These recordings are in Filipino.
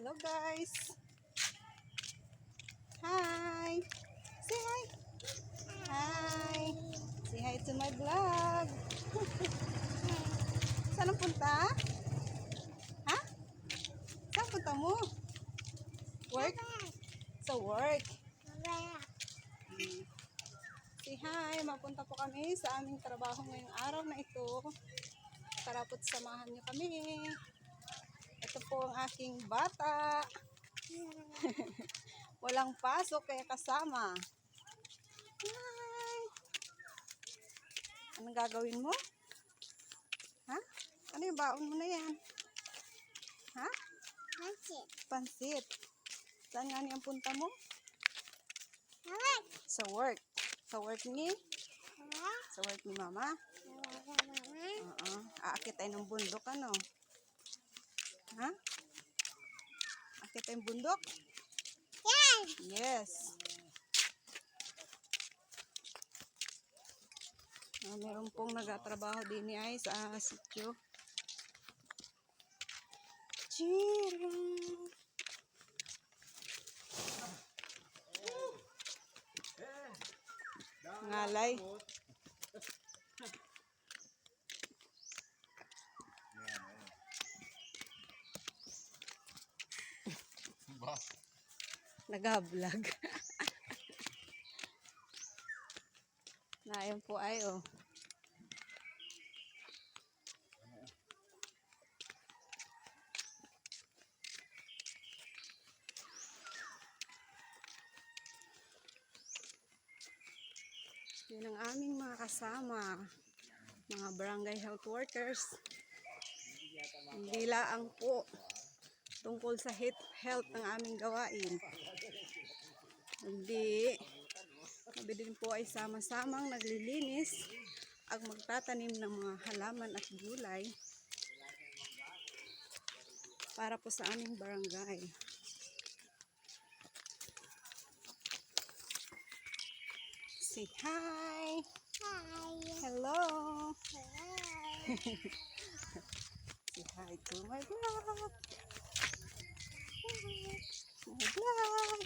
Hello guys. Hi. Say hi. Hi. Say hi to my vlog. Saan ang punta? Ha? Saan punta mo? Work? Sa work. Say hi. Mapunta po kami sa aming trabaho ngayong araw na ito. Para po't samahan niyo kami. Ito po ang aking bata. Walang pasok kaya kasama. Hi! Anong gagawin mo? Ha? Ano yung baon mo na yan? Ha? Pansit. Pansit. Saan nga niya ang punta mo? Hawak. Sa work. Sa work ni? Hawak. Sa work ni mama? Hawak, mama. Oo. Aakit tayo ng bundok ano? Ha? Aakit tayo ng bundok? Yan. Yes. Meron pong nagatrabaho din ni ay sa sityo. Chira. Ngalay. Nag-vlog. Na, yun po ay oh. Yun ang aming mga kasama. Mga barangay health workers. Hindi laang po tungkol sa health ng aming gawain. Hindi. Kami din po ay sama-samang naglilinis at magtatanim ng mga halaman at gulay para po sa aming barangay. Say hi! Hi. Hello! Hi. Say hi to my vlog! My vlog!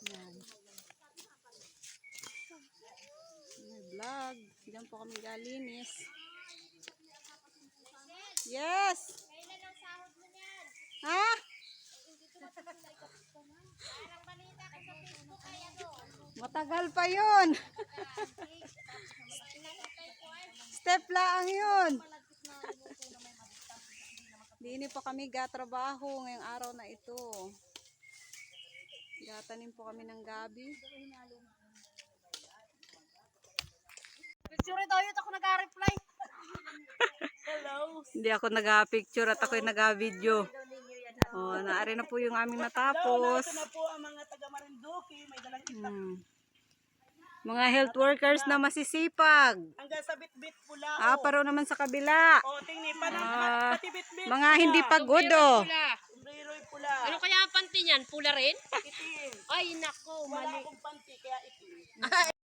Yan. My vlog. Diyan po kami galinis. Yes! Kailan ang sahod mo niyan? Ha? Parang balita ka sa Facebook ay ano? Matagal pa yun. Step lang yun. Dini po kami gatrabaho ngayong araw na ito. Gatanim po kami ng gabi. Picture daw yun ako nag-reply. Hello. Hindi ako nag-picture at ako'y nag-video. Oh, naari na po yung aming natapos. Ito na po ang mga taga Marinduque, may dalang itak. Mga health workers na masisipag. Hanggang sa bitbit pula. Paro naman sa kabila. O, tingni pa pati bitbit. Mga hindi pagod oh. Sombrero pula. Ano kaya ang panty niyan? Pula rin? Itim. Ay, nako, Wala mali. akong panty, kaya itim.